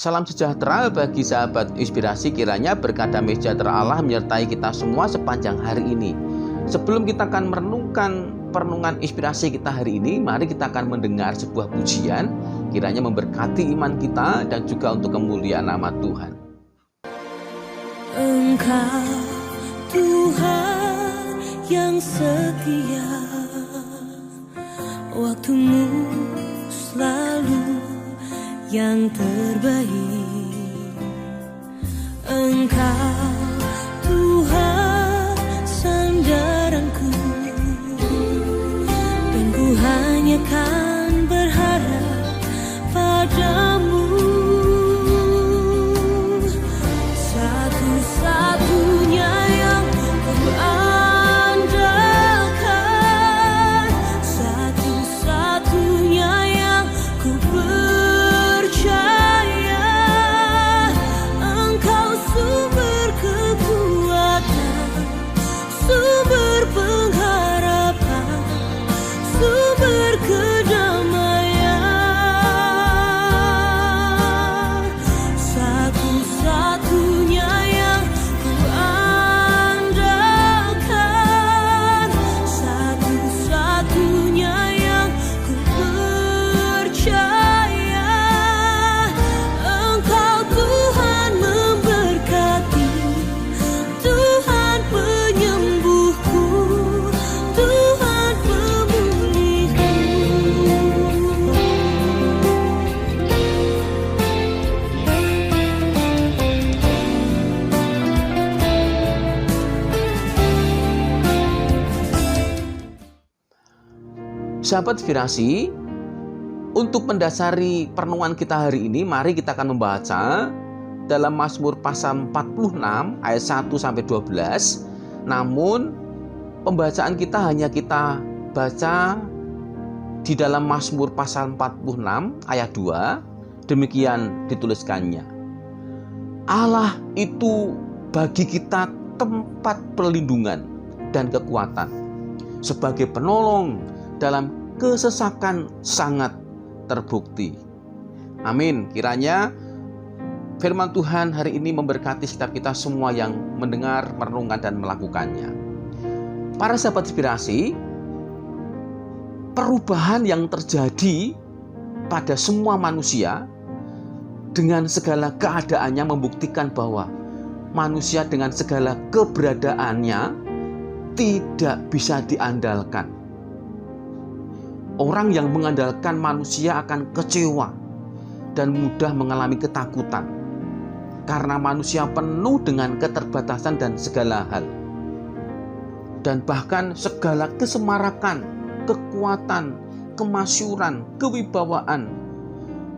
Salam sejahtera bagi sahabat inspirasi, kiranya berkah damai sejahtera Allah menyertai kita semua sepanjang hari ini. Sebelum kita akan merenungkan perenungan inspirasi kita hari ini, mari kita akan mendengar sebuah pujian, kiranya memberkati iman kita dan juga untuk kemuliaan nama Tuhan. Engkau Tuhan yang setia, waktumu selalu yang terbaik. Engkau Tuhan sandaranku, dan ku hanya kan berharap padamu. Satu-satunya yang ku andalkan, satu-satunya yang ku percaya. Engkau sumber kekuatan, sumber pengharapan, sumber kedamaian. Satu-satunya yang ku andalkan, satu-satunya yang ku percaya. Engkau Tuhan memberkati, Tuhan penyembuhku, Tuhan pemulihku. Sahabat inspirasi, untuk mendasari perenungan kita hari ini, mari kita akan membaca dalam Mazmur pasal 46 ayat 1-12. Namun pembacaan kita hanya kita baca di dalam Mazmur pasal 46 ayat 2. Demikian dituliskannya. Allah itu bagi kita tempat perlindungan dan kekuatan, sebagai penolong dalam kesesakan sangat terbukti. Amin. Kiranya firman Tuhan hari ini memberkati setiap kita semua yang mendengar, merenungkan, dan melakukannya. Para sahabat inspirasi, perubahan yang terjadi pada semua manusia dengan segala keadaannya membuktikan bahwa manusia dengan segala keberadaannya tidak bisa diandalkan. Orang yang mengandalkan manusia akan kecewa dan mudah mengalami ketakutan, karena manusia penuh dengan keterbatasan dan segala hal. Dan bahkan segala kesemarakan, kekuatan, kemasyuran, kewibawaan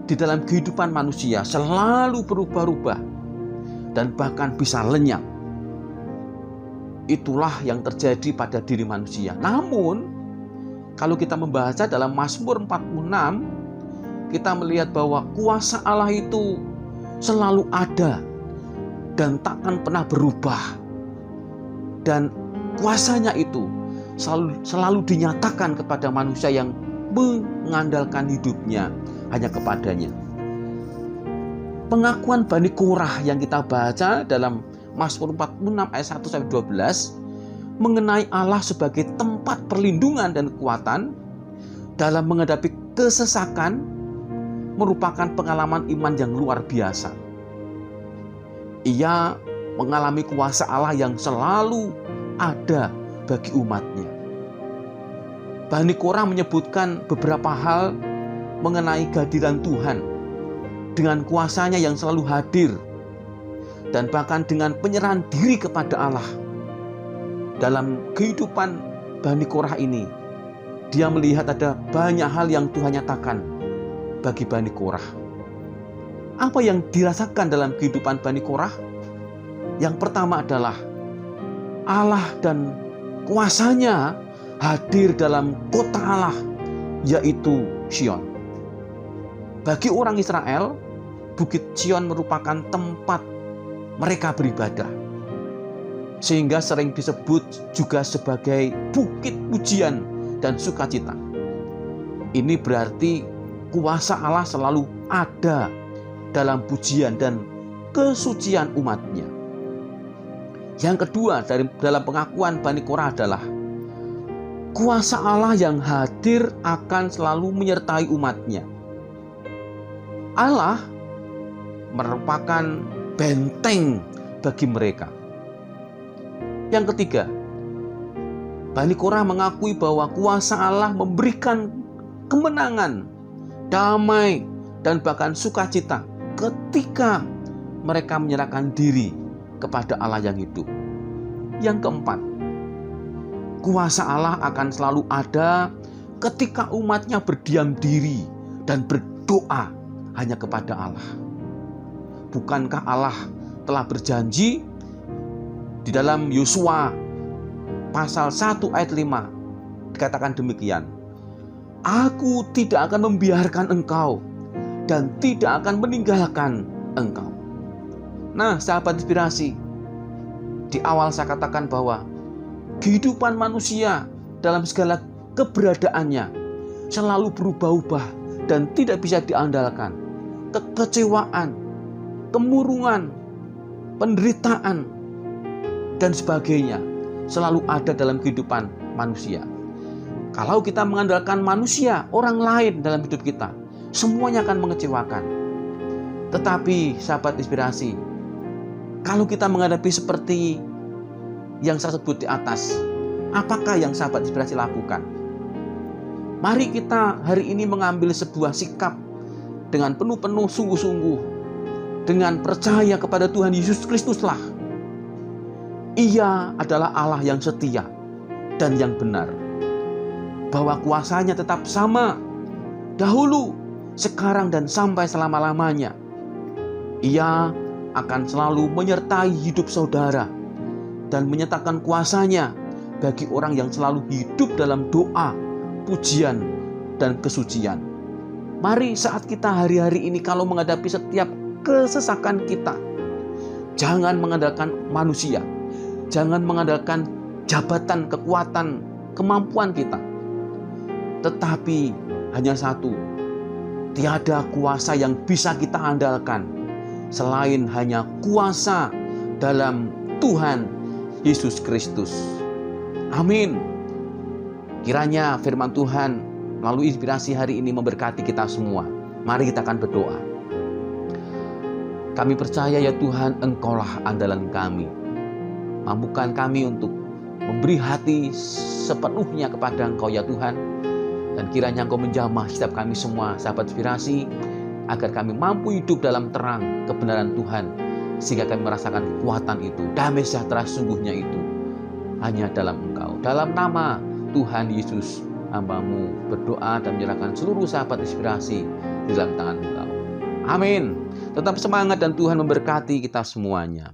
di dalam kehidupan manusia selalu berubah-ubah dan bahkan bisa lenyap. Itulah yang terjadi pada diri manusia. Namun kalau kita membaca dalam Mazmur 46, kita melihat bahwa kuasa Allah itu selalu ada dan takkan pernah berubah. Dan kuasanya itu selalu dinyatakan kepada manusia yang mengandalkan hidupnya hanya kepadanya. Pengakuan Bani Korah yang kita baca dalam Mazmur 46 ayat 1-12 mengenai Allah sebagai tempat perlindungan dan kekuatan dalam menghadapi kesesakan merupakan pengalaman iman yang luar biasa. Ia mengalami kuasa Allah yang selalu ada bagi umatnya. Bani Korah menyebutkan beberapa hal mengenai kehadiran Tuhan dengan kuasanya yang selalu hadir dan bahkan dengan penyerahan diri kepada Allah. Dalam kehidupan Bani Korah ini, dia melihat ada banyak hal yang Tuhan nyatakan bagi Bani Korah. Apa yang dirasakan dalam kehidupan Bani Korah? Yang pertama adalah Allah dan kuasanya hadir dalam kota Allah, yaitu Sion. Bagi orang Israel, Bukit Sion merupakan tempat mereka beribadah, sehingga sering disebut juga sebagai bukit pujian dan sukacita. Ini berarti kuasa Allah selalu ada dalam pujian dan kesucian umatnya. Yang kedua dalam pengakuan Bani Korah adalah kuasa Allah yang hadir akan selalu menyertai umatnya. Allah merupakan benteng bagi mereka. Yang ketiga, Bani Korah mengakui bahwa kuasa Allah memberikan kemenangan, damai, dan bahkan sukacita ketika mereka menyerahkan diri kepada Allah yang hidup. Yang keempat, kuasa Allah akan selalu ada ketika umatnya berdiam diri dan berdoa hanya kepada Allah. Bukankah Allah telah berjanji di dalam Yosua pasal 1 ayat 5 dikatakan demikian, Aku tidak akan membiarkan engkau dan tidak akan meninggalkan engkau. Nah, sahabat inspirasi, di awal saya katakan bahwa kehidupan manusia dalam segala keberadaannya selalu berubah-ubah dan tidak bisa diandalkan. Kekecewaan, kemurungan, penderitaan, dan sebagainya selalu ada dalam kehidupan manusia. Kalau kita mengandalkan manusia, orang lain dalam hidup kita, semuanya akan mengecewakan. Tetapi sahabat inspirasi, kalau kita menghadapi seperti yang saya sebut di atas, apakah yang sahabat inspirasi lakukan? Mari kita hari ini mengambil sebuah sikap dengan penuh sungguh-sungguh, dengan percaya kepada Tuhan Yesus Kristuslah. Ia adalah Allah yang setia dan yang benar, bahwa kuasanya tetap sama dahulu, sekarang, dan sampai selama-lamanya. Ia akan selalu menyertai hidup saudara dan menyatakan kuasanya bagi orang yang selalu hidup dalam doa, pujian, dan kesucian. Mari saat kita hari-hari ini kalau menghadapi setiap kesesakan kita, jangan mengandalkan manusia, jangan mengandalkan jabatan, kekuatan, kemampuan kita, tetapi hanya satu, tiada kuasa yang bisa kita andalkan selain hanya kuasa dalam Tuhan Yesus Kristus. Amin. Kiranya firman Tuhan melalui inspirasi hari ini memberkati kita semua. Mari kita akan berdoa. Kami percaya ya Tuhan, Engkaulah andalan kami. Mampukan kami untuk memberi hati sepenuhnya kepada Engkau ya Tuhan. Dan kiranya Engkau menjamah setiap kami semua sahabat inspirasi, agar kami mampu hidup dalam terang kebenaran Tuhan, sehingga kami merasakan kekuatan itu, damai sejahtera sungguhnya itu hanya dalam Engkau. Dalam nama Tuhan Yesus, hamba-Mu berdoa dan menyerahkan seluruh sahabat inspirasi di dalam tangan Engkau. Amin. Tetap semangat dan Tuhan memberkati kita semuanya.